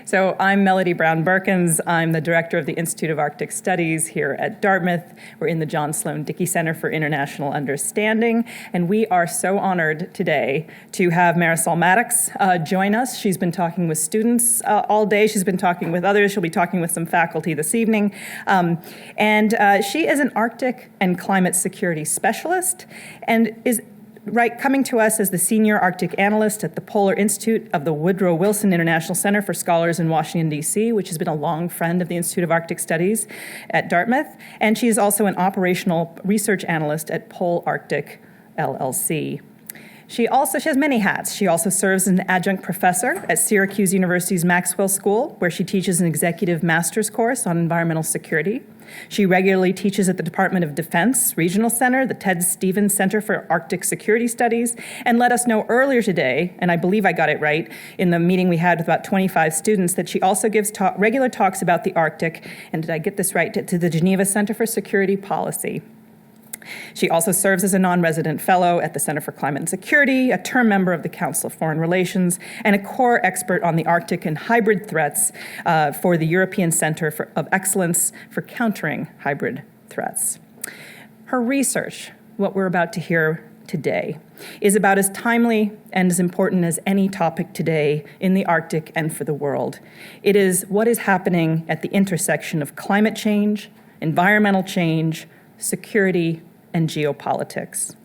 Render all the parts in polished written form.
So I'm Melody Brown-Berkins. I'm the director of the Institute of Arctic Studies here at Dartmouth. We're in the John Sloan Dickey Center for International Understanding, and we are so honored today to have Marisol Maddox join us. She's been talking with students all day. She's been talking with others. She'll be talking with some faculty this evening. She is an Arctic and climate security specialist and is coming to us as the senior Arctic analyst at the Polar Institute of the Woodrow Wilson International Center for Scholars in Washington, D.C., which has been a long friend of the Institute of Arctic Studies at Dartmouth. And she is also an operational research analyst at Pole Arctic, LLC. She has many hats. She also serves as an adjunct professor at Syracuse University's Maxwell School, where she teaches an executive master's course on environmental security. She regularly teaches at the Department of Defense Regional Center, the Ted Stevens Center for Arctic Security Studies, and let us know earlier today, and I believe I got it right, in the meeting we had with about 25 students, that she also gives regular talks about the Arctic, and did I get this right, to the Geneva Center for Security Policy. She also serves as a non-resident fellow at the Center for Climate and Security, a term member of the Council of Foreign Relations, and a core expert on the Arctic and hybrid threats for the European Center of Excellence for Countering Hybrid Threats. Her research, what we're about to hear today, is about as timely and as important as any topic today in the Arctic and for the world. It is what is happening at the intersection of climate change, environmental change, security, and geopolitics.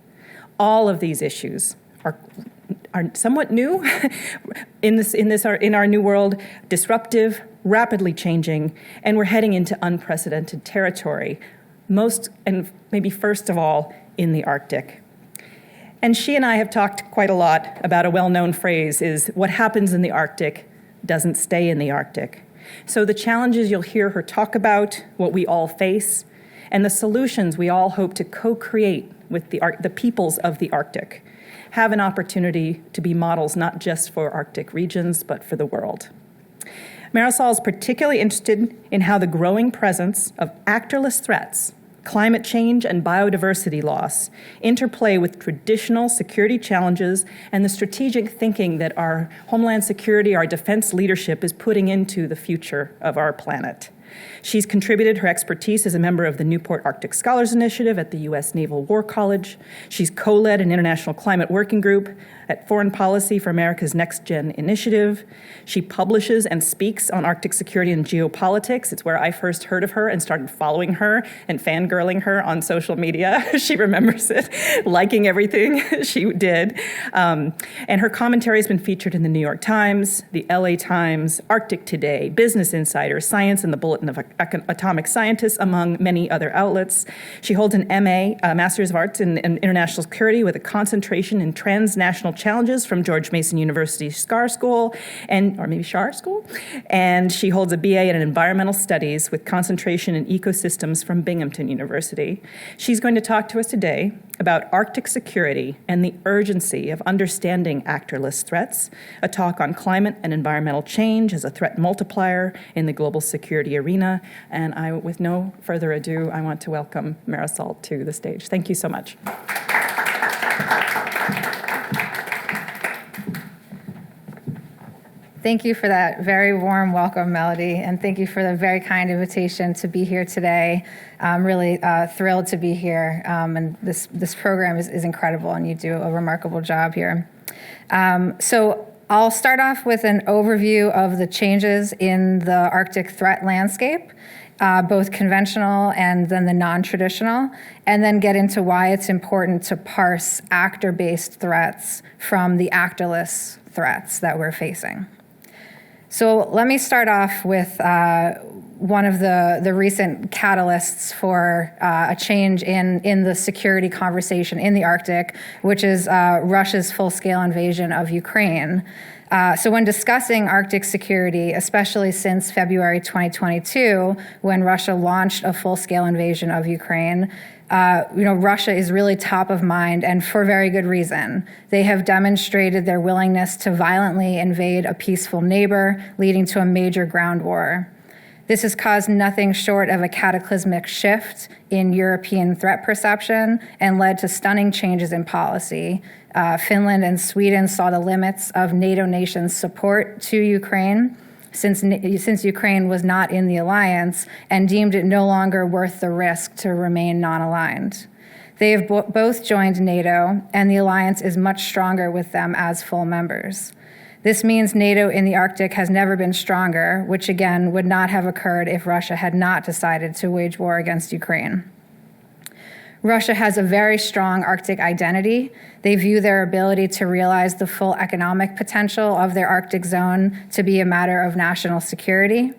All of these issues are somewhat new in our new world, disruptive, rapidly changing, and we're heading into unprecedented territory, most and maybe first of all in the Arctic. And she and I have talked quite a lot about a well-known phrase is what happens in the Arctic doesn't stay in the Arctic. So the challenges you'll hear her talk about, what we all face, and the solutions we all hope to co-create with the peoples of the Arctic have an opportunity to be models not just for Arctic regions, but for the world. Marisol is particularly interested in how the growing presence of actorless threats, climate change and biodiversity loss, interplay with traditional security challenges and the strategic thinking that our homeland security, our defense leadership is putting into the future of our planet. She's contributed her expertise as a member of the Newport Arctic Scholars Initiative at the U.S. Naval War College. She's co-led an international climate working group at Foreign Policy for America's Next Gen Initiative. She publishes and speaks on Arctic security and geopolitics. It's where I first heard of her and started following her and fangirling her on social media. She remembers it, liking everything she did. And her commentary has been featured in the New York Times, the LA Times, Arctic Today, Business Insider, Science, and the Bulletin of Atomic Scientists, among many other outlets. She holds an MA, Master's of Arts in International Security with a concentration in transnational challenges from George Mason University Schar School, and she holds a BA in Environmental Studies with concentration in ecosystems from Binghamton University. She's going to talk to us today about Arctic security and the urgency of understanding actorless threats, a talk on climate and environmental change as a threat multiplier in the global security arena. And with no further ado, I want to welcome Marisol to the stage. Thank you so much. Thank you for that very warm welcome, Melody, and thank you for the very kind invitation to be here today. I'm really thrilled to be here, and this program is incredible, and you do a remarkable job here. So I'll start off with an overview of the changes in the Arctic threat landscape, both conventional and then the non-traditional, and then get into why it's important to parse actor-based threats from the actorless threats that we're facing. So let me start off with one of the recent catalysts for a change in the security conversation in the Arctic, which is Russia's full-scale invasion of Ukraine. So when discussing Arctic security, especially since February 2022, when Russia launched a full-scale invasion of Ukraine, Russia is really top of mind, and for very good reason. They have demonstrated their willingness to violently invade a peaceful neighbor, leading to a major ground war. This has caused nothing short of a cataclysmic shift in European threat perception and led to stunning changes in policy. Finland and Sweden saw the limits of NATO nations' support to Ukraine. since Ukraine was not in the alliance and deemed it no longer worth the risk to remain non-aligned. They have both joined NATO, and the alliance is much stronger with them as full members. This means NATO in the Arctic has never been stronger, which again would not have occurred if Russia had not decided to wage war against Ukraine. Russia has a very strong Arctic identity. They view their ability to realize the full economic potential of their Arctic zone to be a matter of national security.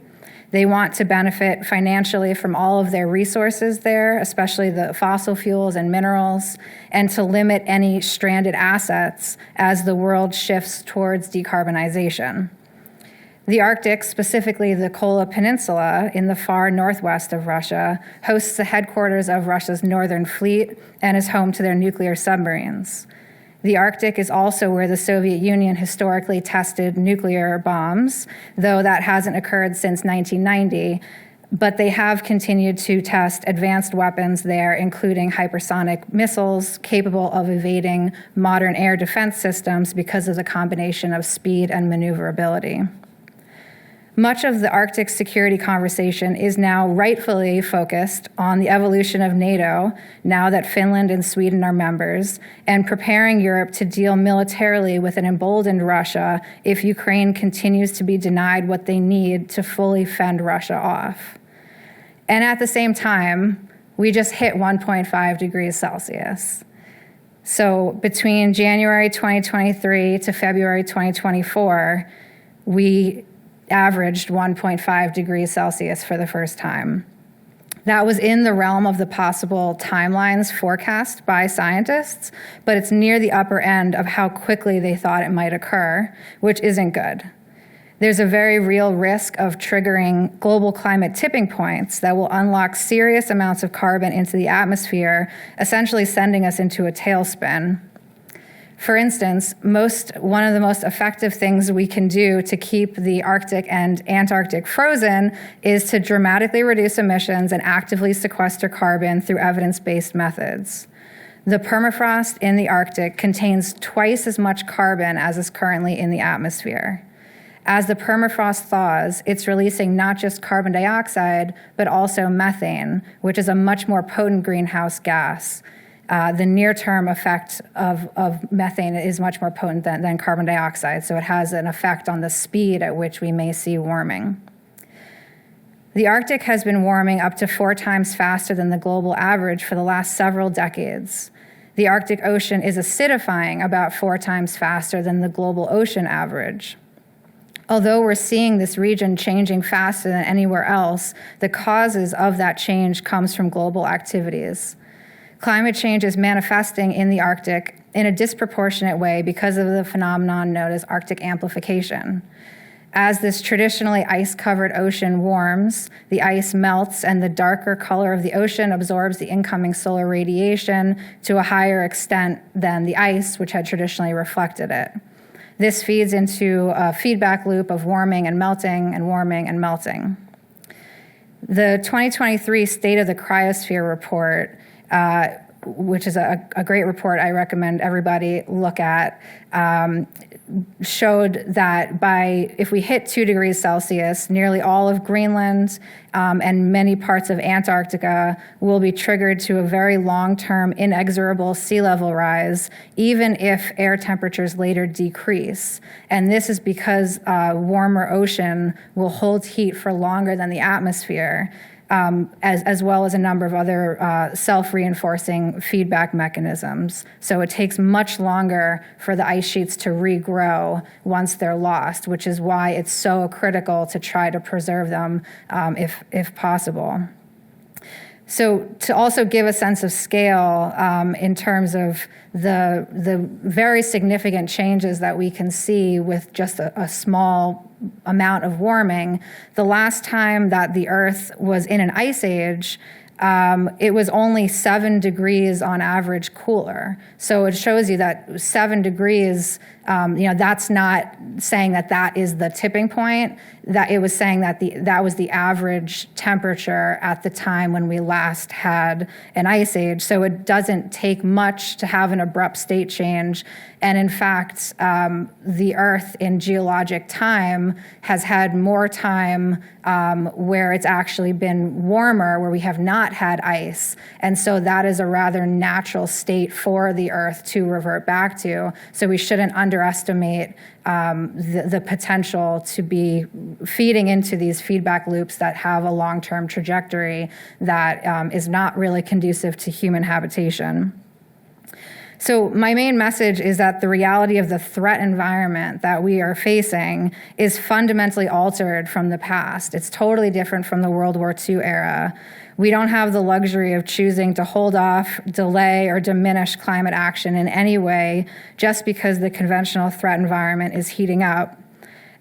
They want to benefit financially from all of their resources there, especially the fossil fuels and minerals, and to limit any stranded assets as the world shifts towards decarbonization. The Arctic, specifically the Kola Peninsula in the far northwest of Russia, hosts the headquarters of Russia's Northern Fleet and is home to their nuclear submarines. The Arctic is also where the Soviet Union historically tested nuclear bombs, though that hasn't occurred since 1990, but they have continued to test advanced weapons there, including hypersonic missiles capable of evading modern air defense systems because of the combination of speed and maneuverability. Much of the Arctic security conversation is now rightfully focused on the evolution of NATO, now that Finland and Sweden are members, and preparing Europe to deal militarily with an emboldened Russia if Ukraine continues to be denied what they need to fully fend Russia off. And at the same time, we just hit 1.5 degrees Celsius. So between January 2023 to February 2024, we averaged 1.5 degrees Celsius for the first time. That was in the realm of the possible timelines forecast by scientists, but it's near the upper end of how quickly they thought it might occur, which isn't good. There's a very real risk of triggering global climate tipping points that will unlock serious amounts of carbon into the atmosphere, essentially sending us into a tailspin. For instance, one of the most effective things we can do to keep the Arctic and Antarctic frozen is to dramatically reduce emissions and actively sequester carbon through evidence-based methods. The permafrost in the Arctic contains twice as much carbon as is currently in the atmosphere. As the permafrost thaws, it's releasing not just carbon dioxide, but also methane, which is a much more potent greenhouse gas. The near-term effect of methane is much more potent than carbon dioxide, so it has an effect on the speed at which we may see warming. The Arctic has been warming up to 4 times faster than the global average for the last several decades. The Arctic Ocean is acidifying about 4 times faster than the global ocean average. Although we're seeing this region changing faster than anywhere else, the causes of that change comes from global activities. Climate change is manifesting in the Arctic in a disproportionate way because of the phenomenon known as Arctic amplification. As this traditionally ice-covered ocean warms, the ice melts and the darker color of the ocean absorbs the incoming solar radiation to a higher extent than the ice, which had traditionally reflected it. This feeds into a feedback loop of warming and melting and warming and melting. The 2023 State of the Cryosphere report, which is a great report I recommend everybody look at, showed that if we hit 2 degrees Celsius, nearly all of Greenland and many parts of Antarctica will be triggered to a very long-term inexorable sea level rise, even if air temperatures later decrease. And this is because warmer ocean will hold heat for longer than the atmosphere. As well as a number of other self-reinforcing feedback mechanisms. So it takes much longer for the ice sheets to regrow once they're lost, which is why it's so critical to try to preserve them if possible. So to also give a sense of scale in terms of the very significant changes that we can see with just a small amount of warming, the last time that the Earth was in an ice age, it was only 7 degrees on average cooler. So it shows you that 7 degrees, that's not saying that that is the tipping point. That it was saying that that was the average temperature at the time when we last had an ice age. So it doesn't take much to have an abrupt state change. And in fact, the Earth in geologic time has had more time where it's actually been warmer, where we have not had ice. And so that is a rather natural state for the Earth to revert back to. So we shouldn't underestimate the potential to be feeding into these feedback loops that have a long-term trajectory that is not really conducive to human habitation. So my main message is that the reality of the threat environment that we are facing is fundamentally altered from the past. It's totally different from the World War II era. We don't have the luxury of choosing to hold off, delay, or diminish climate action in any way just because the conventional threat environment is heating up,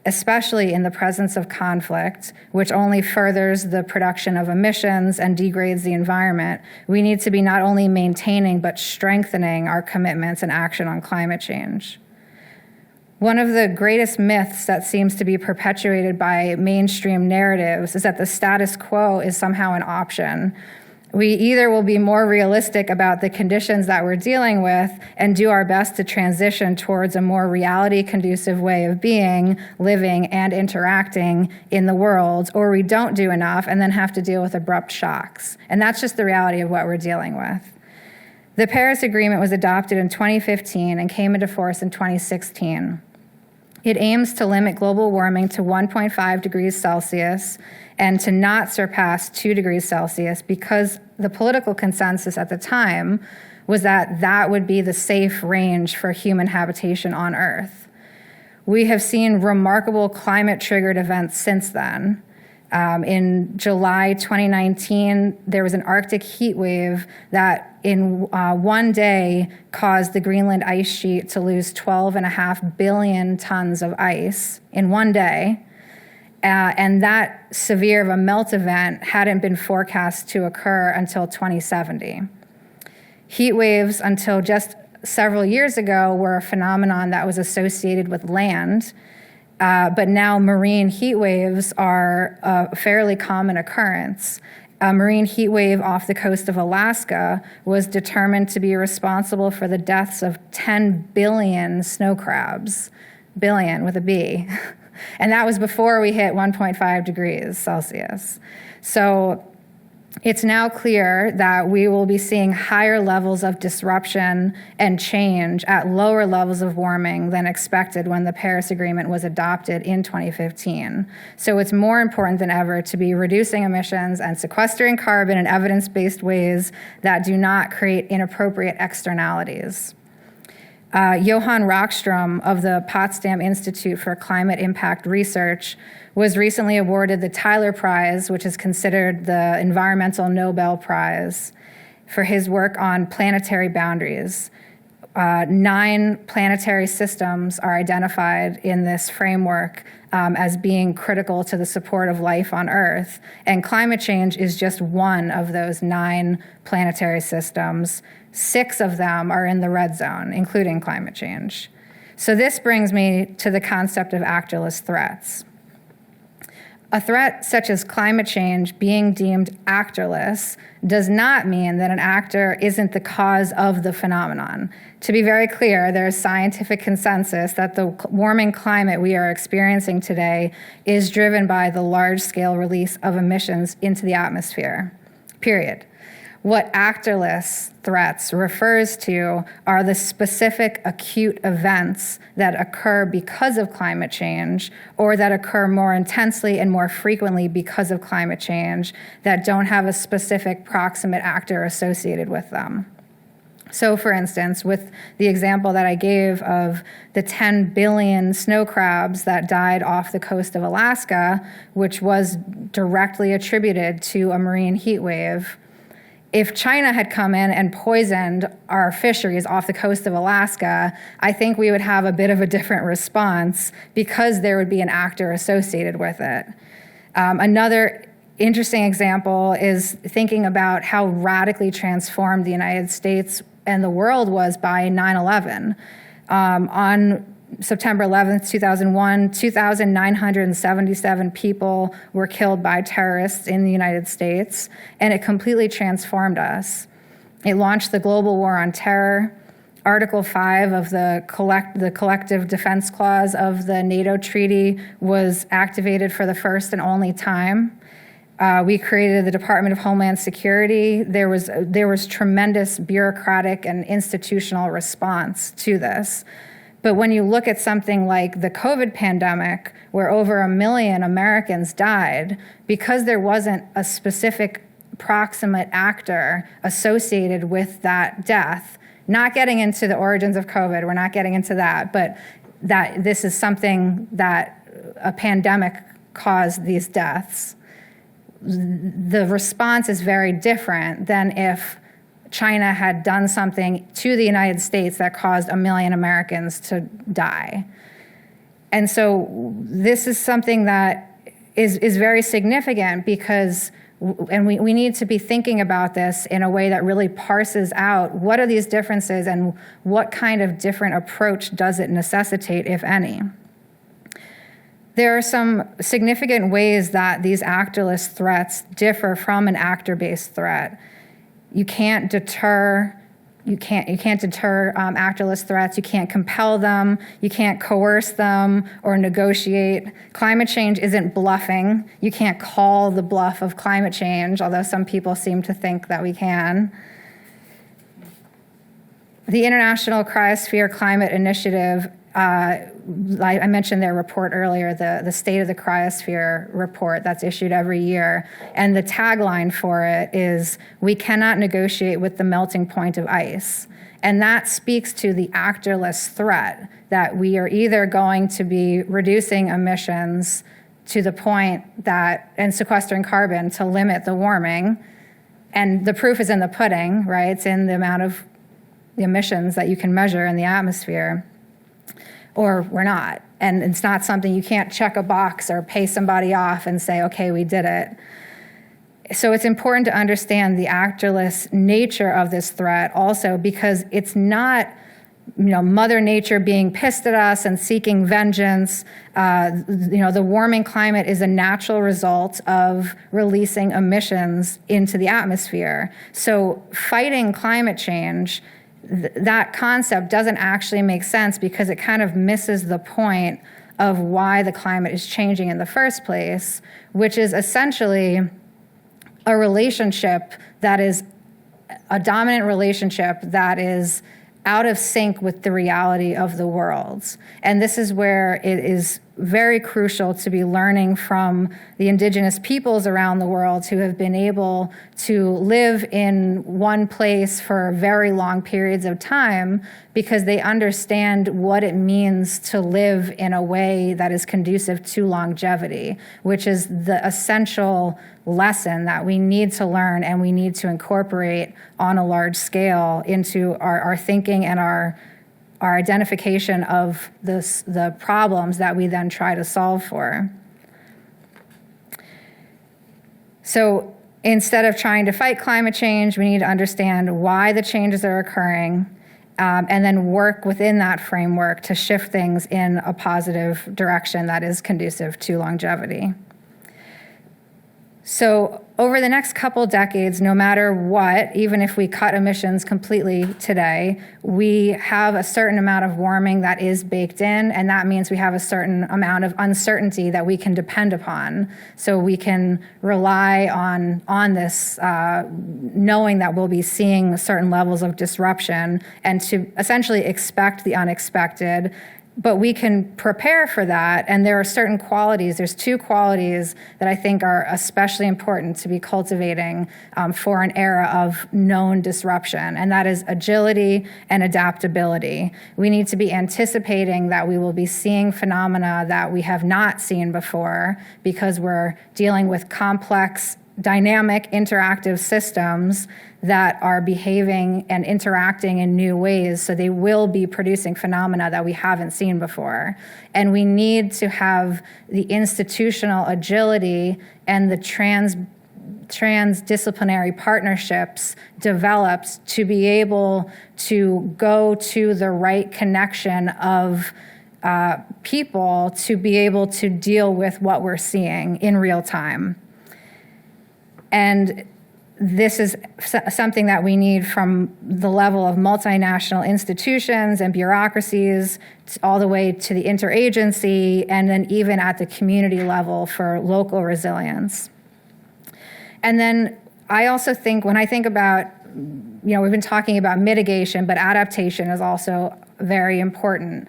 especially in the presence of conflict, which only furthers the production of emissions and degrades the environment. We need to be not only maintaining, but strengthening our commitments and action on climate change. One of the greatest myths that seems to be perpetuated by mainstream narratives is that the status quo is somehow an option. We either will be more realistic about the conditions that we're dealing with and do our best to transition towards a more reality-conducive way of being, living, and interacting in the world, or we don't do enough and then have to deal with abrupt shocks. And that's just the reality of what we're dealing with. The Paris Agreement was adopted in 2015 and came into force in 2016. It aims to limit global warming to 1.5 degrees Celsius and to not surpass 2 degrees Celsius because the political consensus at the time was that that would be the safe range for human habitation on Earth. We have seen remarkable climate-triggered events since then. In July 2019, there was an Arctic heat wave that in one day caused the Greenland ice sheet to lose 12.5 billion tons of ice in one day. And that severe of a melt event hadn't been forecast to occur until 2070. Heat waves until just several years ago were a phenomenon that was associated with land. But now marine heat waves are a fairly common occurrence. A marine heat wave off the coast of Alaska was determined to be responsible for the deaths of 10 billion snow crabs, billion with a B. And that was before we hit 1.5 degrees Celsius. So it's now clear that we will be seeing higher levels of disruption and change at lower levels of warming than expected when the Paris Agreement was adopted in 2015. So it's more important than ever to be reducing emissions and sequestering carbon in evidence-based ways that do not create inappropriate externalities. Johan Rockström of the Potsdam Institute for Climate Impact Research was recently awarded the Tyler Prize, which is considered the Environmental Nobel Prize, for his work on planetary boundaries. 9 planetary systems are identified in this framework as being critical to the support of life on Earth, and climate change is just one of those 9 planetary systems. 6 of them are in the red zone, including climate change. So this brings me to the concept of actorless threats. A threat such as climate change being deemed actorless does not mean that an actor isn't the cause of the phenomenon. To be very clear, there is scientific consensus that the warming climate we are experiencing today is driven by the large-scale release of emissions into the atmosphere, period. What actorless threats refers to are the specific acute events that occur because of climate change or that occur more intensely and more frequently because of climate change that don't have a specific proximate actor associated with them. So, for instance, with the example that I gave of the 10 billion snow crabs that died off the coast of Alaska, which was directly attributed to a marine heat wave, if China had come in and poisoned our fisheries off the coast of Alaska, I think we would have a bit of a different response because there would be an actor associated with it. Another interesting example is thinking about how radically transformed the United States and the world was by 9/11. On September 11th, 2001, 2,977 people were killed by terrorists in the United States, and it completely transformed us. It launched the global war on terror. Article 5 of the Collective Defense Clause of the NATO Treaty was activated for the first and only time. We created the Department of Homeland Security. There was tremendous bureaucratic and institutional response to this. But when you look at something like the COVID pandemic, where over 1 million Americans died, because there wasn't a specific proximate actor associated with that death, not getting into the origins of COVID, we're not getting into that, but that this is something that a pandemic caused these deaths. The response is very different than if China had done something to the United States that caused 1 million Americans to die. And so this is something that is very significant because, and we need to be thinking about this in a way that really parses out what are these differences and what kind of different approach does it necessitate, if any. There are some significant ways that these actorless threats differ from an actor-based threat. You can't deter actorless threats. You can't compel them. You can't coerce them or negotiate. Climate change isn't bluffing. You can't call the bluff of climate change, although some people seem to think that we can. The International Cryosphere Climate Initiative, I mentioned their report earlier, the State of the Cryosphere report that's issued every year. And the tagline for it is, "We cannot negotiate with the melting point of ice." And that speaks to the actorless threat that we are either going to be reducing emissions to the point that, and sequestering carbon to limit the warming. And the proof is in the pudding, right? It's in the amount of emissions that you can measure in the atmosphere. Or we're not. And it's not something you can't check a box or pay somebody off and say, okay, we did it. So it's important to understand the actorless nature of this threat also, because it's not, Mother Nature being pissed at us and seeking vengeance. The warming climate is a natural result of releasing emissions into the atmosphere. So fighting climate change, that concept doesn't actually make sense because it kind of misses the point of why the climate is changing in the first place, which is essentially a relationship that is a dominant relationship that is out of sync with the reality of the world. And this is where it is very crucial to be learning from the indigenous peoples around the world who have been able to live in one place for very long periods of time, because they understand what it means to live in a way that is conducive to longevity, which is the essential lesson that we need to learn and we need to incorporate on a large scale into our thinking and our identification of the problems that we then try to solve for. So instead of trying to fight climate change, we need to understand why the changes are occurring, and then work within that framework to shift things in a positive direction that is conducive to longevity. So over the next couple decades, no matter what, even if we cut emissions completely today, we have a certain amount of warming that is baked in, and that means we have a certain amount of uncertainty that we can depend upon. So we can rely on this, knowing that we'll be seeing certain levels of disruption and to essentially expect the unexpected. But we can prepare for that, and there are certain qualities. There's two qualities that I think are especially important to be cultivating for an era of known disruption, and that is agility and adaptability. We need to be anticipating that we will be seeing phenomena that we have not seen before because we're dealing with complex, dynamic, interactive systems that are behaving and interacting in new ways. So they will be producing phenomena that we haven't seen before. And we need to have the institutional agility and the transdisciplinary partnerships developed to be able to go to the right connection of people to be able to deal with what we're seeing in real time. And this is something that we need from the level of multinational institutions and bureaucracies all the way to the interagency, and then even at the community level for local resilience. And then I also think, when I think about, we've been talking about mitigation, but adaptation is also very important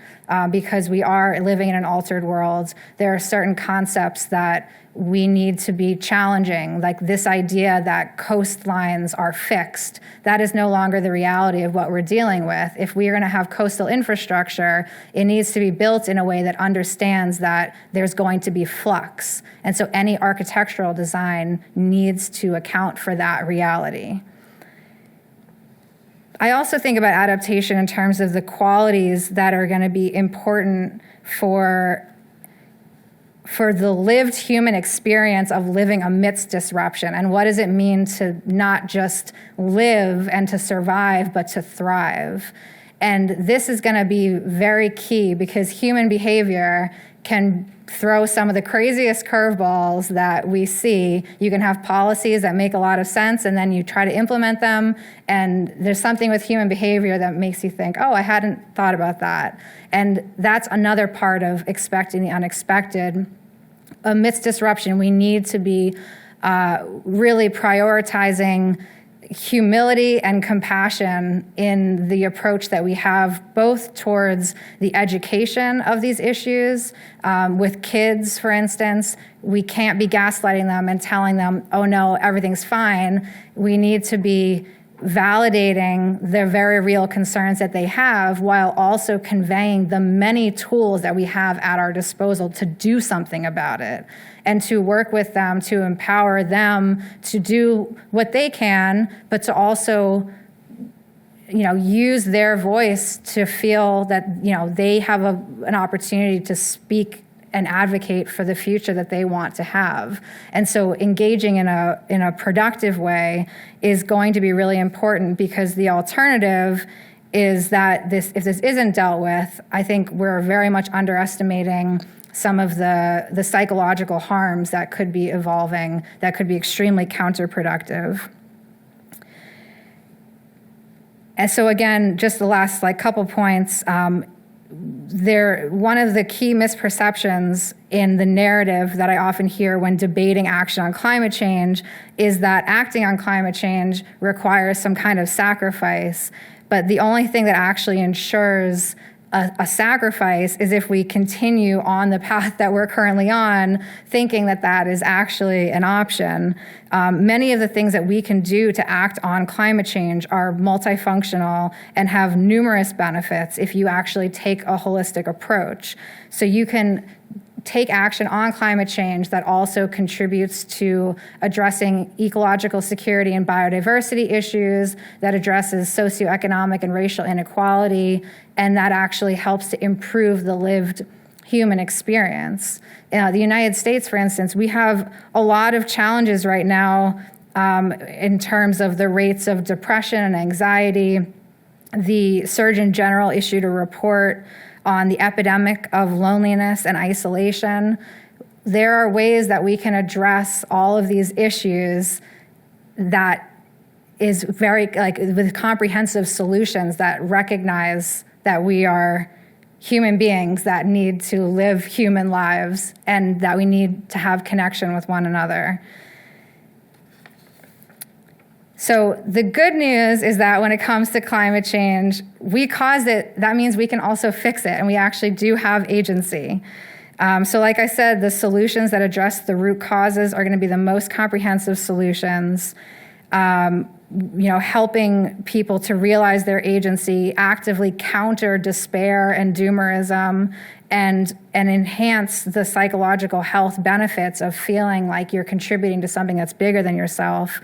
because we are living in an altered world. There are certain concepts that we need to be challenging, like this idea that coastlines are fixed. That is no longer the reality of what we're dealing with. If we are going to have coastal infrastructure, it needs to be built in a way that understands that there's going to be flux. And so any architectural design needs to account for that reality. I also think about adaptation in terms of the qualities that are going to be important for the lived human experience of living amidst disruption. And what does it mean to not just live and to survive, but to thrive? And this is going to be very key because human behavior can throw some of the craziest curveballs that we see. You can have policies that make a lot of sense, and then you try to implement them, and there's something with human behavior that makes you think, oh, I hadn't thought about that. And that's another part of expecting the unexpected. Amidst disruption, we need to be really prioritizing humility and compassion in the approach that we have, both towards the education of these issues. With kids, for instance, we can't be gaslighting them and telling them, oh no, everything's fine. We need to be validating the very real concerns that they have while also conveying the many tools that we have at our disposal to do something about it and to work with them, to empower them to do what they can, but to also, use their voice to feel that, they have an opportunity to speak and advocate for the future that they want to have. And so engaging in a productive way is going to be really important, because the alternative is that if this isn't dealt with, I think we're very much underestimating some of the psychological harms that could be evolving, that could be extremely counterproductive. And so again, just the last couple points, one of the key misperceptions in the narrative that I often hear when debating action on climate change is that acting on climate change requires some kind of sacrifice. But the only thing that actually ensures a sacrifice is if we continue on the path that we're currently on, thinking that that is actually an option. Many of the things that we can do to act on climate change are multifunctional and have numerous benefits if you actually take a holistic approach. So you can take action on climate change that also contributes to addressing ecological security and biodiversity issues, that addresses socioeconomic and racial inequality, and that actually helps to improve the lived human experience. The United States, for instance, we have a lot of challenges right now in terms of the rates of depression and anxiety. The Surgeon General issued a report on the epidemic of loneliness and isolation. There are ways that we can address all of these issues that is very, with comprehensive solutions that recognize that we are human beings that need to live human lives and that we need to have connection with one another. So the good news is that when it comes to climate change, we caused it. That means we can also fix it, and we actually do have agency. So like I said, the solutions that address the root causes are going to be the most comprehensive solutions. Helping people to realize their agency, actively counter despair and doomerism, and enhance the psychological health benefits of feeling like you're contributing to something that's bigger than yourself.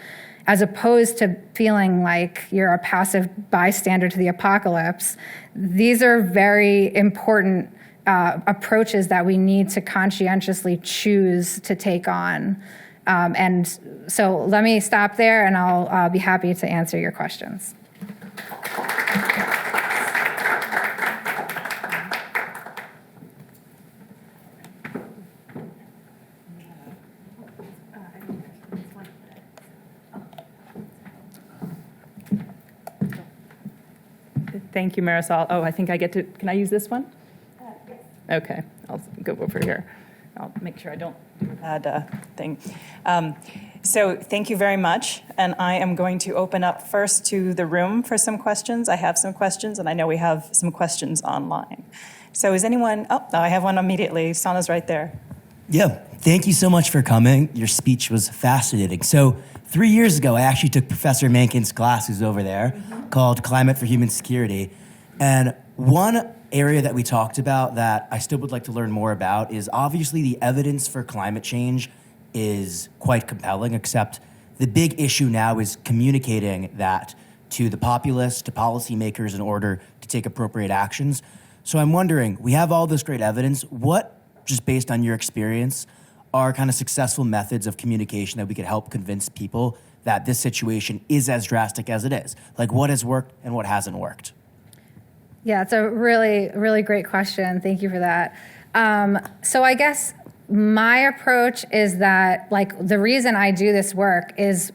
as opposed to feeling like you're a passive bystander to the apocalypse. These are very important approaches that we need to conscientiously choose to take on. And so let me stop there, and I'll be happy to answer your questions. Thank you, Marisol. Oh, I think I get to, can I use this one? Yes. Okay, I'll go over here. I'll make sure I don't do a bad thing. So thank you very much. And I am going to open up first to the room for some questions. I have some questions, and I know we have some questions online. So is anyone, oh, no, I have one immediately. Sana's right there. Yeah, thank you so much for coming. Your speech was fascinating. So 3 years ago, I actually took Professor Menken's class, who's over there, called Climate for Human Security. And one area that we talked about that I still would like to learn more about is obviously the evidence for climate change is quite compelling, except the big issue now is communicating that to the populace, to policymakers in order to take appropriate actions. So I'm wondering, we have all this great evidence. What, just based on your experience, are kind of successful methods of communication that we could help convince people that this situation is as drastic as it is? Like, what has worked and what hasn't worked? Yeah, it's a really, really great question. Thank you for that. So I guess my approach is that, like, the reason I do this work is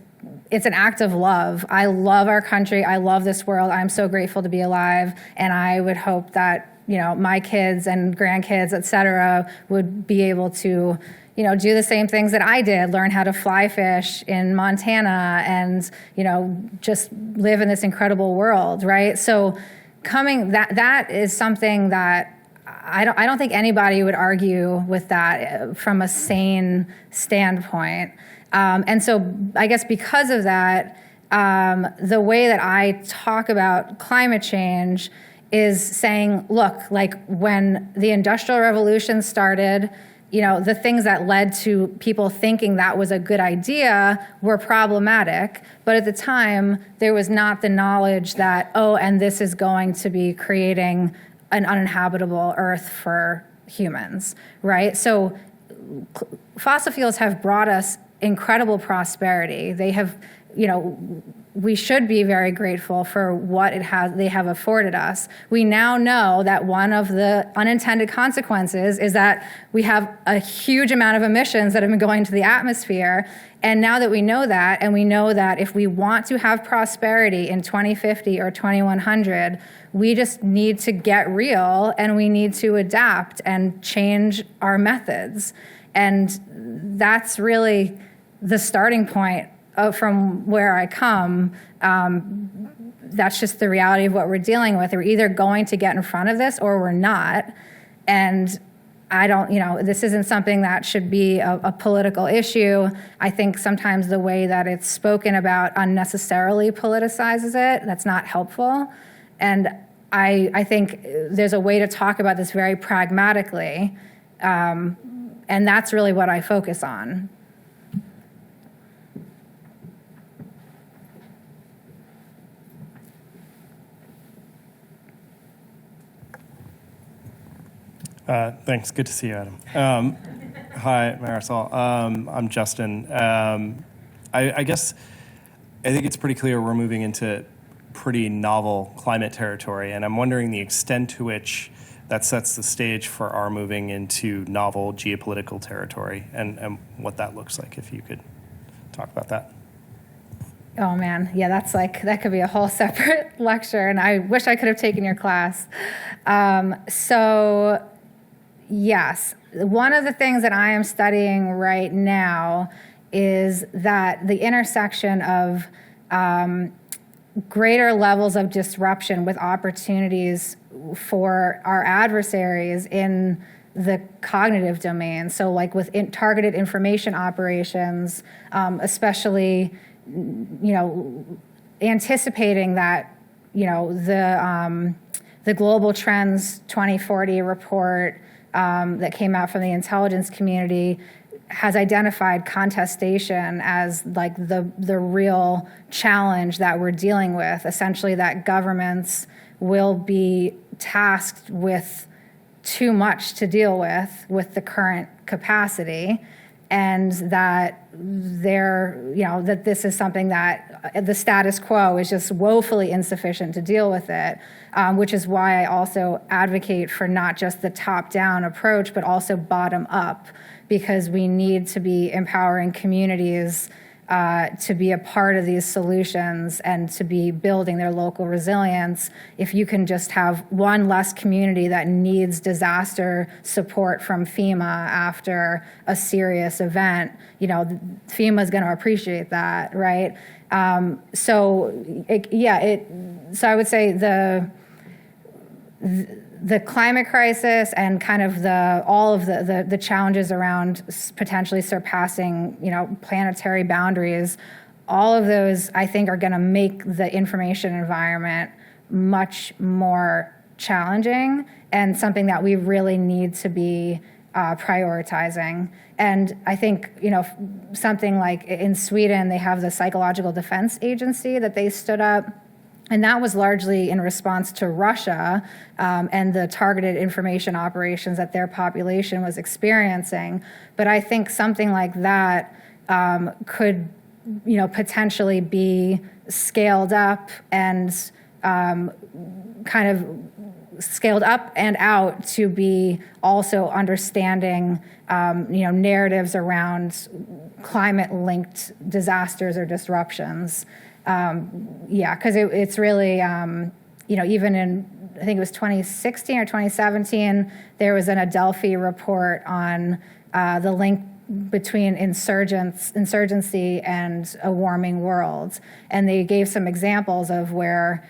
it's an act of love. I love our country. I love this world. I'm so grateful to be alive. And I would hope that, you know, my kids and grandkids, et cetera, would be able to, you know, do the same things that I did, learn how to fly fish in Montana and, you know, just live in this incredible world, right? So that is something that I don't think anybody would argue with that from a sane standpoint. And so I guess because of that, the way that I talk about climate change is saying, look, like when the Industrial Revolution started, you know, the things that led to people thinking that was a good idea were problematic. But at the time, there was not the knowledge that, oh, and this is going to be creating an uninhabitable Earth for humans, right? So fossil fuels have brought us incredible prosperity. They have, you know, we should be very grateful for what they have afforded us. We now know that one of the unintended consequences is that we have a huge amount of emissions that have been going to the atmosphere. And now that we know that, and we know that if we want to have prosperity in 2050 or 2100, we just need to get real and we need to adapt and change our methods. And that's really the starting point from where I come. That's just the reality of what we're dealing with. We're either going to get in front of this or we're not. And I don't, you know, this isn't something that should be a political issue. I think sometimes the way that it's spoken about unnecessarily politicizes it. That's not helpful. And I think there's a way to talk about this very pragmatically. And that's really what I focus on. Thanks. Good to see you, Adam. Hi, Marisol. I'm Justin. I guess I think it's pretty clear we're moving into pretty novel climate territory, and I'm wondering the extent to which that sets the stage for our moving into novel geopolitical territory and what that looks like, if you could talk about that. Oh man, yeah, that could be a whole separate lecture, and I wish I could have taken your class. So yes, one of the things that I am studying right now is that the intersection of greater levels of disruption with opportunities for our adversaries in the cognitive domain. So like with targeted information operations, especially, you know, anticipating that, you know, the Global Trends 2040 report that came out from the intelligence community has identified contestation as like the real challenge that we're dealing with, essentially that governments will be tasked with too much to deal with the current capacity, and that that this is something that the status quo is just woefully insufficient to deal with it, which is why I also advocate for not just the top-down approach, but also bottom-up, because we need to be empowering communities to be a part of these solutions and to be building their local resilience. If you can just have one less community that needs disaster support from FEMA after a serious event, FEMA is going to appreciate that, right? So I would say the climate crisis and kind of all of the challenges around potentially surpassing, planetary boundaries, all of those I think are going to make the information environment much more challenging and something that we really need to be prioritizing. And I think, something like in Sweden, they have the Psychological Defense Agency that they stood up. And that was largely in response to Russia and the targeted information operations that their population was experiencing. But I think something like that could, potentially be scaled up and kind of scaled up and out to be also understanding, narratives around climate-linked disasters or disruptions. Because it's really, even in, I think it was 2016 or 2017, there was an Adelphi report on the link between insurgency and a warming world. And they gave some examples of where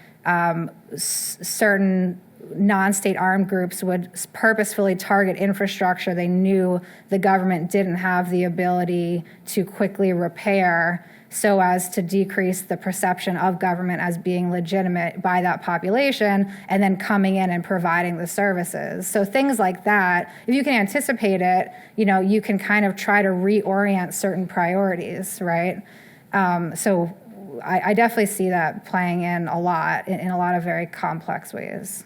certain non-state armed groups would purposefully target infrastructure they knew the government didn't have the ability to quickly repair, so as to decrease the perception of government as being legitimate by that population, and then coming in and providing the services. So things like that, if you can anticipate it, you can kind of try to reorient certain priorities, right? So I definitely see that playing in a lot, in a lot of very complex ways.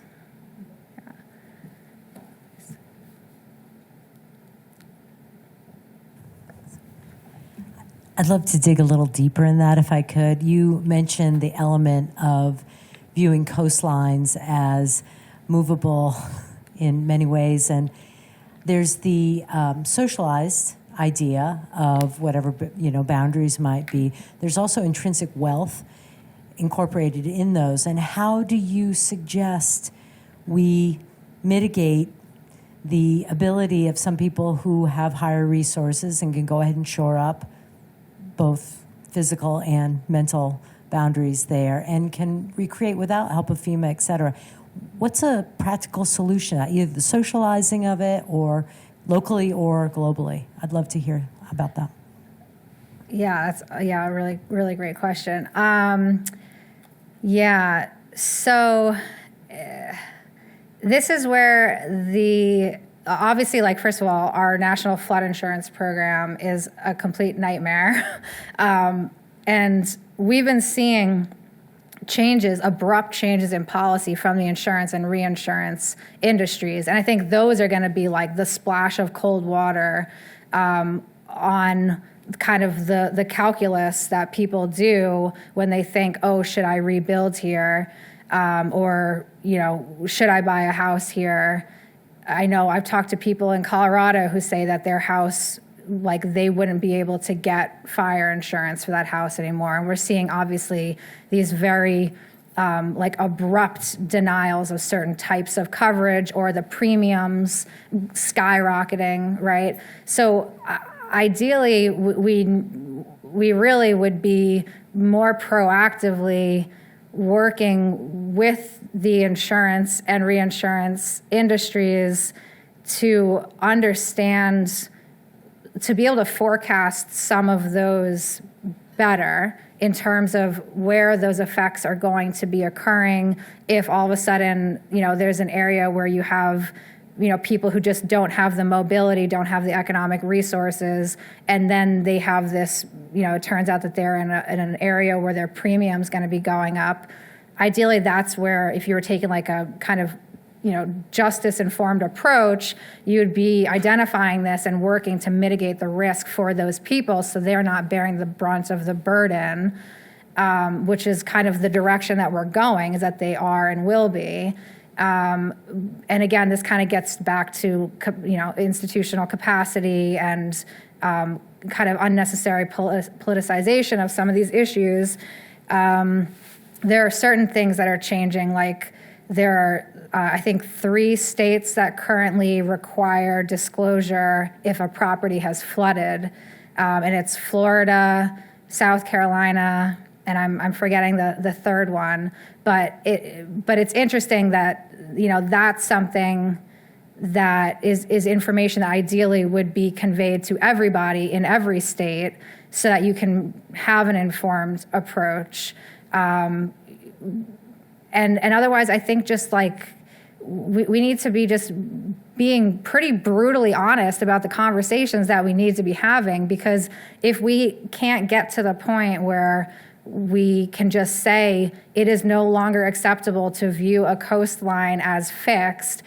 I'd love to dig a little deeper in that if I could. You mentioned the element of viewing coastlines as movable in many ways, and there's the socialized idea of whatever boundaries might be. There's also intrinsic wealth incorporated in those. And how do you suggest we mitigate the ability of some people who have higher resources and can go ahead and shore up both physical and mental boundaries there and can recreate without help of FEMA, et cetera? What's a practical solution, either the socializing of it or locally or globally? I'd love to hear about that. Yeah, that's a really, really great question. So this is where obviously, first of all, our national flood insurance program is a complete nightmare. And we've been seeing abrupt changes in policy from the insurance and reinsurance industries. And I think those are going to be like the splash of cold water on kind of the calculus that people do when they think, oh, should I rebuild here? Or, should I buy a house here? I know I've talked to people in Colorado who say that their house, they wouldn't be able to get fire insurance for that house anymore. And we're seeing, obviously, these very, abrupt denials of certain types of coverage or the premiums skyrocketing, right? So ideally, we really would be more proactively working with the insurance and reinsurance industries to understand, to be able to forecast some of those better in terms of where those effects are going to be occurring. If all of a sudden, there's an area where you have people who just don't have the mobility, don't have the economic resources, and then they have this, it turns out that they're in an area where their premium's going to be going up. Ideally, that's where, if you were taking like a kind of, justice-informed approach, you'd be identifying this and working to mitigate the risk for those people so they're not bearing the brunt of the burden, which is kind of the direction that we're going, is that they are and will be. And again, this kind of gets back to, institutional capacity and kind of unnecessary politicization of some of these issues. There are certain things that are changing, like there are, I think, 3 states that currently require disclosure if a property has flooded, and it's Florida, South Carolina, and I'm forgetting the third one. But it's interesting that that's something that is information that ideally would be conveyed to everybody in every state, so that you can have an informed approach. And otherwise, I think just like we need to be just being pretty brutally honest about the conversations that we need to be having, because if we can't get to the point where we can just say it is no longer acceptable to view a coastline as fixed,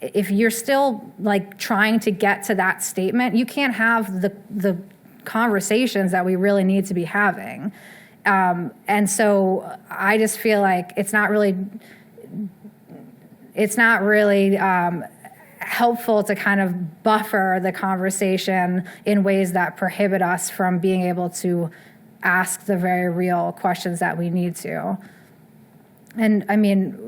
if you're still like trying to get to that statement, you can't have the conversations that we really need to be having. And so I just feel like it's not really helpful to kind of buffer the conversation in ways that prohibit us from being able to ask the very real questions that we need to. And I mean,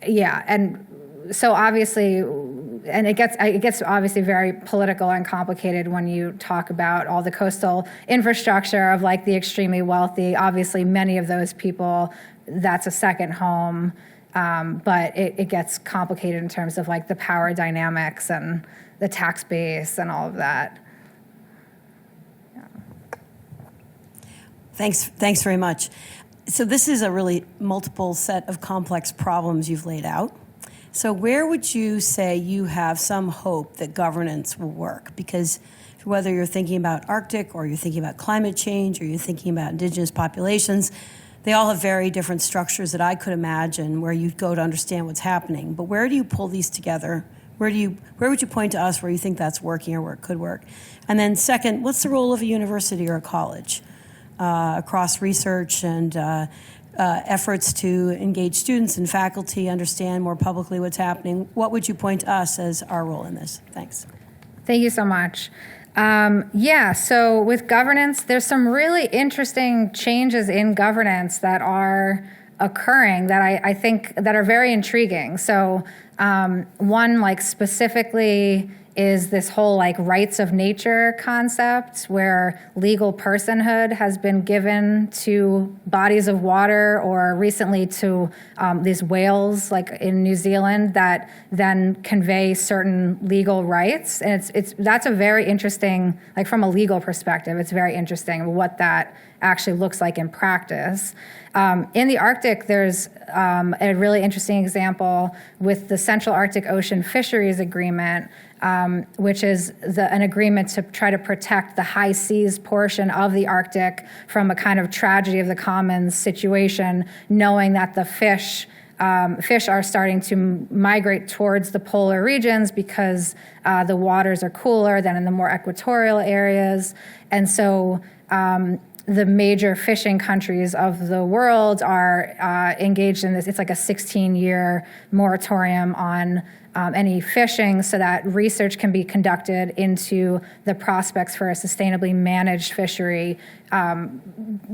yeah, and so obviously, and it gets obviously very political and complicated when you talk about all the coastal infrastructure of like the extremely wealthy. Obviously, many of those people, that's a second home, but it gets complicated in terms of like the power dynamics and the tax base and all of that. Thanks very much. So this is a really multiple set of complex problems you've laid out. So where would you say you have some hope that governance will work? Because whether you're thinking about Arctic or you're thinking about climate change or you're thinking about indigenous populations, they all have very different structures that I could imagine where you'd go to understand what's happening. But where do you pull these together? Where would you point to us where you think that's working or where it could work? And then second, what's the role of a university or a college across research and efforts to engage students and faculty, understand more publicly what's happening? What would you point to us as our role in this? Thanks. Thank you so much. So with governance, there's some really interesting changes in governance that are occurring that I think that are very intriguing. So one, like specifically, is this whole like rights of nature concept where legal personhood has been given to bodies of water, or recently to these whales like in New Zealand that then convey certain legal rights. And that's a very interesting, like from a legal perspective, it's very interesting what that actually looks like in practice. In the Arctic, there's a really interesting example with the Central Arctic Ocean Fisheries Agreement, which is an agreement to try to protect the high seas portion of the Arctic from a kind of tragedy of the commons situation, knowing that the fish are starting to migrate towards the polar regions because the waters are cooler than in the more equatorial areas. And so the major fishing countries of the world are engaged in this. It's like a 16-year moratorium on any fishing so that research can be conducted into the prospects for a sustainably managed fishery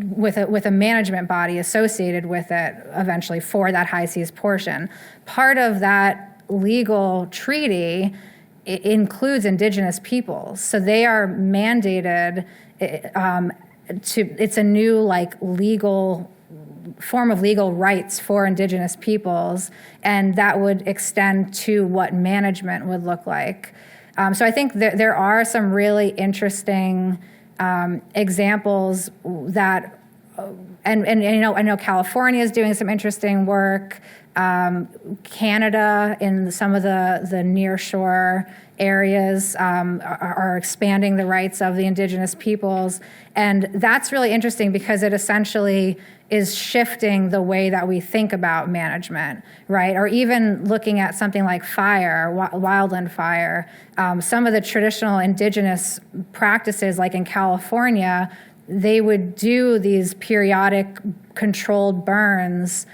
with a management body associated with it eventually for that high seas portion. Part of that legal treaty includes indigenous peoples. So they are mandated it's a new like legal form of legal rights for indigenous peoples, and that would extend to what management would look like. So I think there are some really interesting examples that I know California is doing some interesting work. Canada in some of the nearshore areas are expanding the rights of the indigenous peoples. And that's really interesting because it essentially is shifting the way that we think about management, right? Or even looking at something like fire, wildland fire. Some of the traditional indigenous practices, like in California, they would do these periodic controlled burns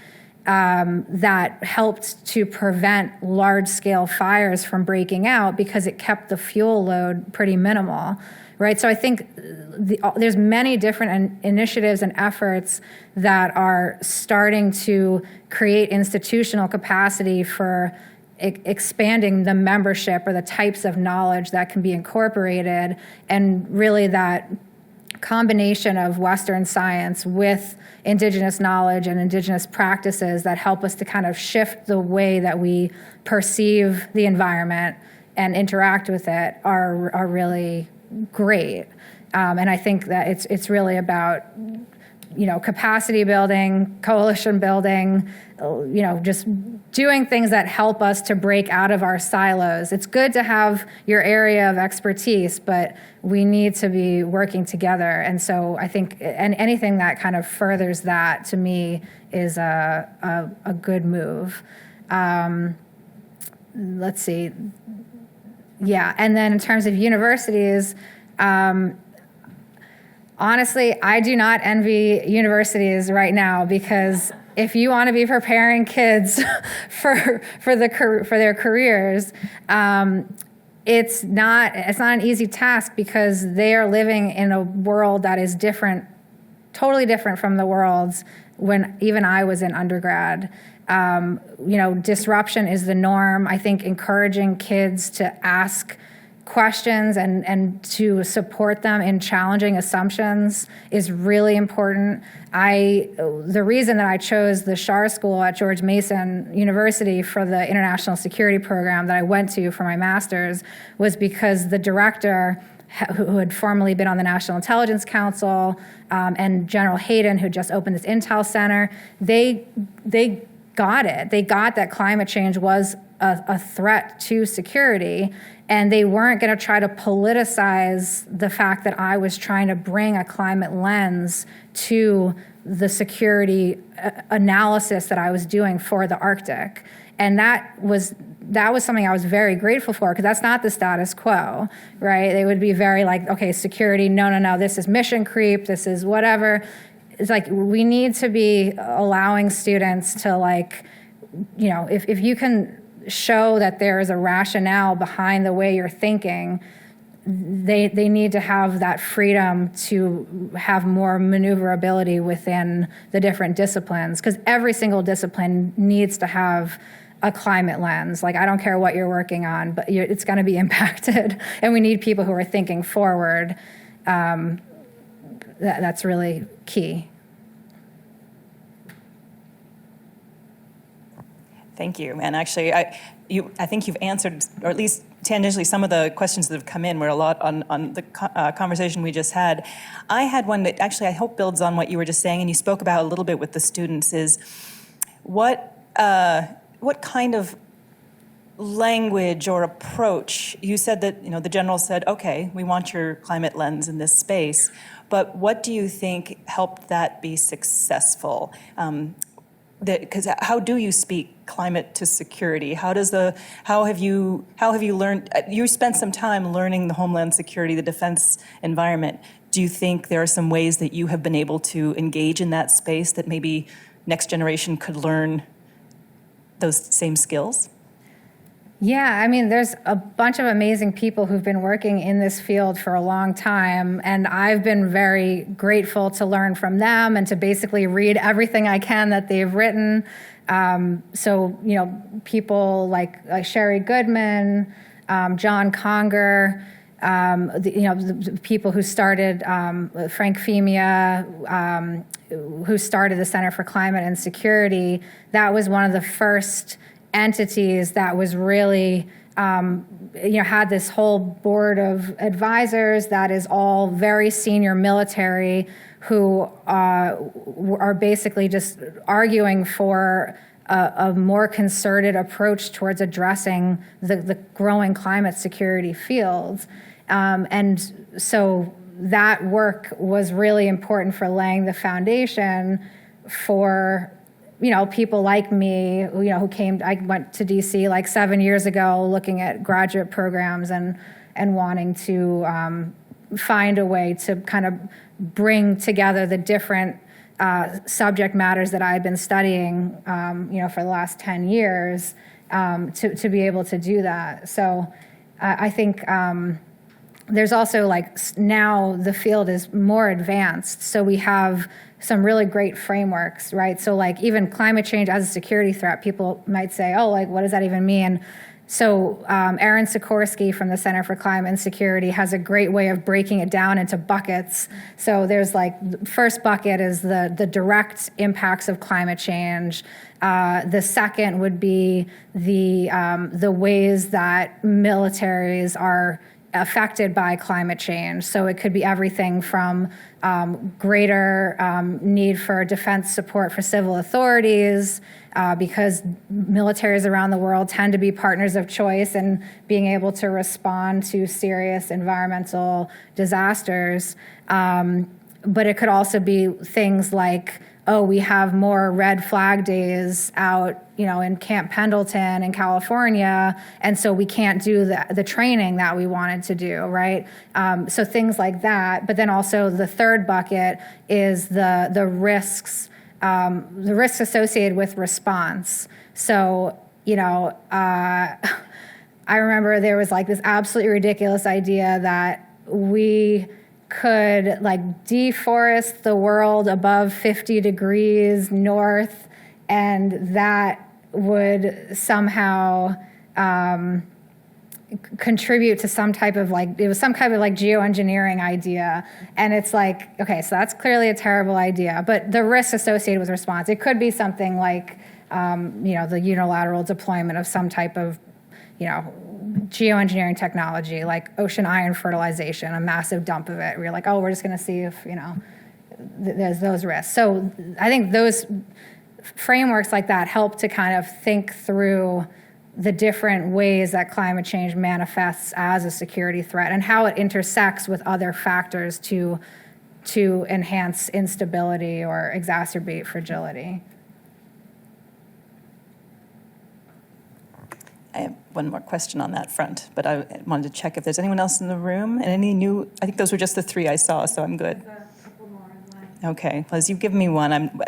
that helped to prevent large-scale fires from breaking out because it kept the fuel load pretty minimal, right? So I think there's many different initiatives and efforts that are starting to create institutional capacity for expanding the membership or the types of knowledge that can be incorporated, and really that combination of Western science with indigenous knowledge and indigenous practices that help us to kind of shift the way that we perceive the environment and interact with it are really great. And I think that it's really about, capacity building, coalition building, just doing things that help us to break out of our silos. It's good to have your area of expertise, but we need to be working together. And so I think anything that kind of furthers that, to me, is a good move. Let's see. Yeah, and then in terms of universities, honestly, I do not envy universities right now, because if you want to be preparing kids for their careers, it's not an easy task, because they are living in a world that is different, totally different from the worlds when even I was in undergrad. Disruption is the norm. I think encouraging kids to ask questions and to support them in challenging assumptions is really important. The reason that I chose the Schar School at George Mason University for the international security program that I went to for my master's was because the director, who had formerly been on the National Intelligence Council, and General Hayden, who just opened this Intel Center, they got it. They got that climate change was a threat to security, and they weren't going to try to politicize the fact that I was trying to bring a climate lens to the security analysis that I was doing for the Arctic. And that was something I was very grateful for, because that's not the status quo, right? They would be very like, okay, security, no, this is mission creep, this is whatever. It's like, we need to be allowing students to if you can show that there is a rationale behind the way you're thinking, they need to have that freedom to have more maneuverability within the different disciplines, because every single discipline needs to have a climate lens. I don't care what you're working on, but it's going to be impacted, and we need people who are thinking forward. That's really key. Thank you. And actually, I think you've answered, or at least tangentially, some of the questions that have come in were a lot on the conversation we just had. I had one that actually I hope builds on what you were just saying, and you spoke about a little bit with the students, is what kind of language or approach? You said that, the general said, okay, we want your climate lens in this space, but what do you think helped that be successful? Because how do you speak climate to security? How have you learned? You spent some time learning the homeland security, the defense environment. Do you think there are some ways that you have been able to engage in that space that maybe next generation could learn those same skills? Yeah, there's a bunch of amazing people who've been working in this field for a long time, and I've been very grateful to learn from them and to basically read everything I can that they've written. People like Sherry Goodman, John Conger, the people who started, Frank Femia, who started the Center for Climate and Security. That was one of the first entities that was really had this whole board of advisors that is all very senior military who are basically just arguing for a more concerted approach towards addressing the growing climate security fields. And so that work was really important for laying the foundation for, people like me, I went to DC like 7 years ago looking at graduate programs and wanting to find a way to kind of bring together the different subject matters that I've been studying, for the last 10 years to be able to do that. So I think there's also now the field is more advanced. So we have some really great frameworks, right? So even climate change as a security threat, people might say, oh, what does that even mean? So Aaron Sikorsky from the Center for Climate and Security has a great way of breaking it down into buckets. So there's the first bucket is the direct impacts of climate change. The second would be the ways that militaries are affected by climate change. So it could be everything from greater need for defense support for civil authorities, because militaries around the world tend to be partners of choice in being able to respond to serious environmental disasters. But it could also be things like, we have more red flag days out, in Camp Pendleton in California, and so we can't do the training that we wanted to do, right? So things like that. But then also the third bucket is the risks associated with response. So, I remember there was this absolutely ridiculous idea that we could deforest the world above 50 degrees north, and that would somehow contribute to some type of it was some kind of geoengineering idea. And it's okay, so that's clearly a terrible idea, but the risks associated with response, it could be something the unilateral deployment of some type of geoengineering technology, like ocean iron fertilization, a massive dump of it, where you're we're just going to see if, there's those risks. So I think those frameworks like that help to kind of think through the different ways that climate change manifests as a security threat and how it intersects with other factors to enhance instability or exacerbate fragility. I have one more question on that front, but I wanted to check if there's anyone else in the room and any new. I think those were just the three I saw, so I'm good. A couple more online. Okay, well, as you've given me one, I'm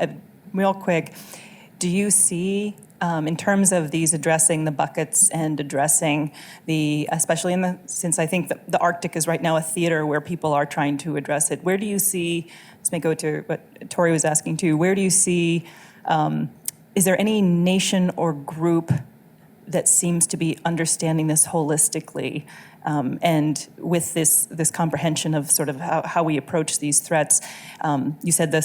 real quick. Do you see, in terms of these addressing the buckets and addressing especially since I think the Arctic is right now a theater where people are trying to address it, where do you see, this may go to what Tori was asking too, where do you see, is there any nation or group that seems to be understanding this holistically, and with this comprehension of sort of how we approach these threats? You said the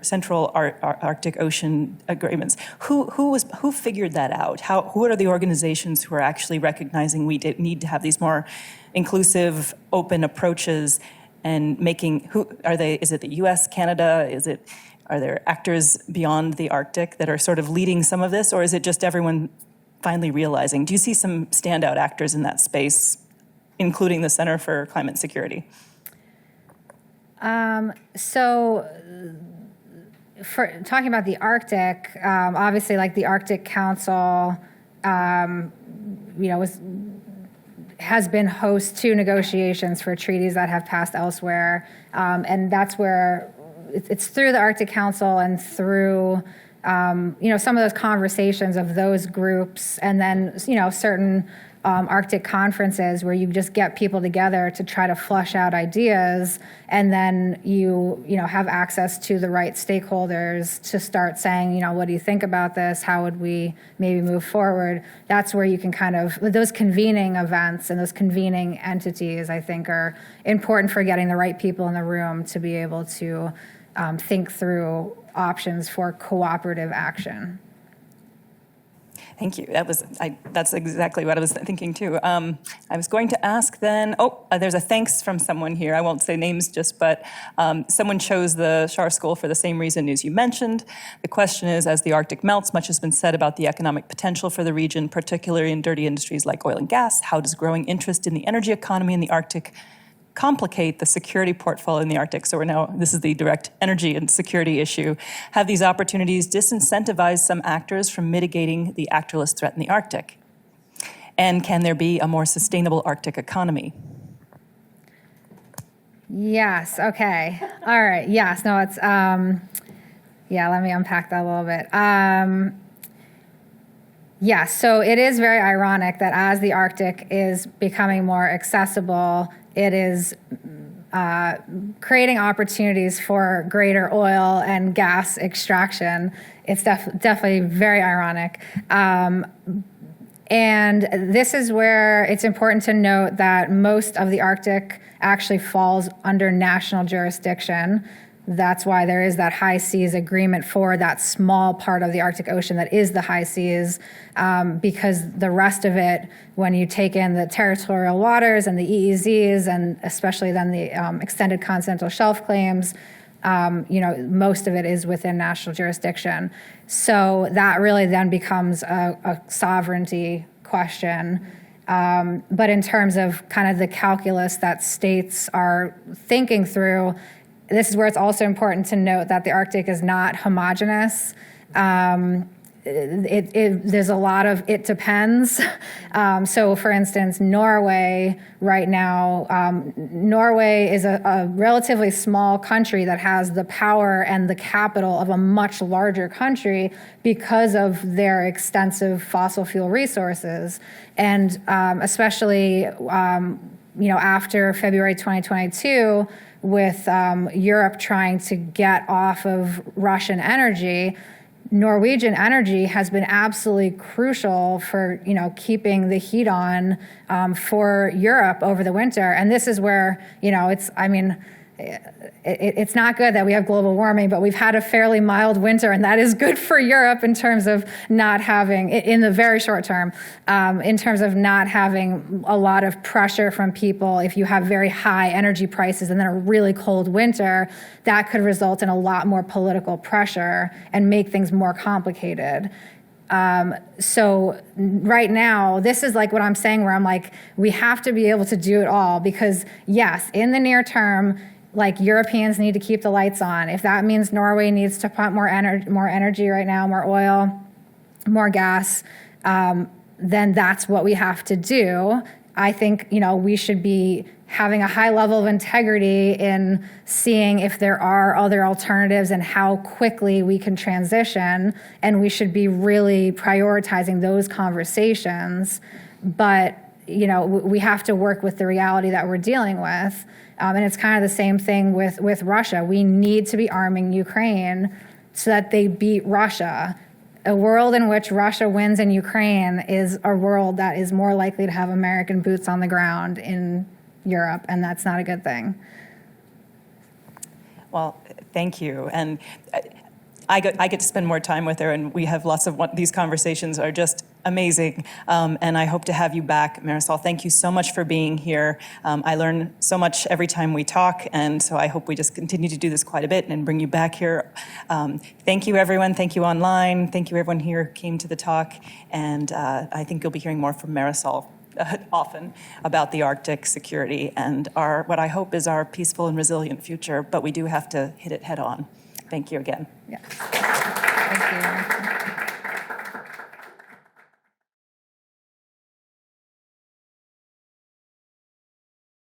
central Arctic Ocean agreements. Who figured that out? Who are the organizations who are actually recognizing we need to have these more inclusive, open approaches, and making? Who are they? Is it the U.S., Canada? Are there actors beyond the Arctic that are sort of leading some of this, or is it just everyone finally realizing? Do you see some standout actors in that space, including the Center for Climate Security? So for talking about the Arctic, obviously the Arctic Council, has been host to negotiations for treaties that have passed elsewhere. And that's where it's through the Arctic Council and through, some of those conversations of those groups, and then, certain Arctic conferences where you just get people together to try to flush out ideas, and then you have access to the right stakeholders to start saying, what do you think about this? How would we maybe move forward? That's where you can kind of, those convening events and those convening entities, I think, are important for getting the right people in the room to be able to think through options for cooperative action. Thank you. That's exactly what I was thinking too. I was going to ask then, there's a thanks from someone here. I won't say names but someone chose the Schar School for the same reason as you mentioned. The question is, as the Arctic melts, much has been said about the economic potential for the region, particularly in dirty industries like oil and gas. How does growing interest in the energy economy in the Arctic complicate the security portfolio in the Arctic? So this is the direct energy and security issue. Have these opportunities disincentivize some actors from mitigating the actorless threat in the Arctic? And can there be a more sustainable Arctic economy? Yes, okay. All right, yes, no, it's, let me unpack that a little bit. So it is very ironic that as the Arctic is becoming more accessible, it is creating opportunities for greater oil and gas extraction. It's definitely very ironic. And this is where it's important to note that most of the Arctic actually falls under national jurisdiction. That's why there is that high seas agreement for that small part of the Arctic Ocean that is the high seas, because the rest of it, when you take in the territorial waters and the EEZs, and especially then the extended continental shelf claims, most of it is within national jurisdiction. So that really then becomes a sovereignty question. But in terms of kind of the calculus that states are thinking through, this is where it's also important to note that the Arctic is not homogeneous. There's a lot of it depends. So, for instance, Norway right now, Norway is a relatively small country that has the power and the capital of a much larger country because of their extensive fossil fuel resources. And especially, after February 2022, with Europe trying to get off of Russian energy, Norwegian energy has been absolutely crucial for keeping the heat on for Europe over the winter. And this is where it's not good that we have global warming, but we've had a fairly mild winter, and that is good for Europe in terms of not having, in the very short term, in terms of not having a lot of pressure from people. If you have very high energy prices and then a really cold winter, that could result in a lot more political pressure and make things more complicated. So right now, this is like what I'm saying, where I'm like, we have to be able to do it all, because yes, in the near term, like, Europeans need to keep the lights on. If that means Norway needs to pump more energy right now, more oil, more gas, then that's what we have to do. I think, we should be having a high level of integrity in seeing if there are other alternatives and how quickly we can transition, and we should be really prioritizing those conversations. But, we have to work with the reality that we're dealing with. And it's kind of the same thing with Russia. We need to be arming Ukraine so that they beat Russia. A world in which Russia wins in Ukraine is a world that is more likely to have American boots on the ground in Europe, and that's not a good thing. Well, thank you. And I get to spend more time with her, and we have lots of these conversations are just amazing. And I hope to have you back, Marisol. Thank you so much for being here. I learn so much every time we talk, and so I hope we just continue to do this quite a bit and bring you back here. Thank you, everyone. Thank you online. Thank you, everyone here who came to the talk. And I think you'll be hearing more from Marisol often about the Arctic security and what I hope is our peaceful and resilient future, but we do have to hit it head on. Thank you again. Yeah. Thank you.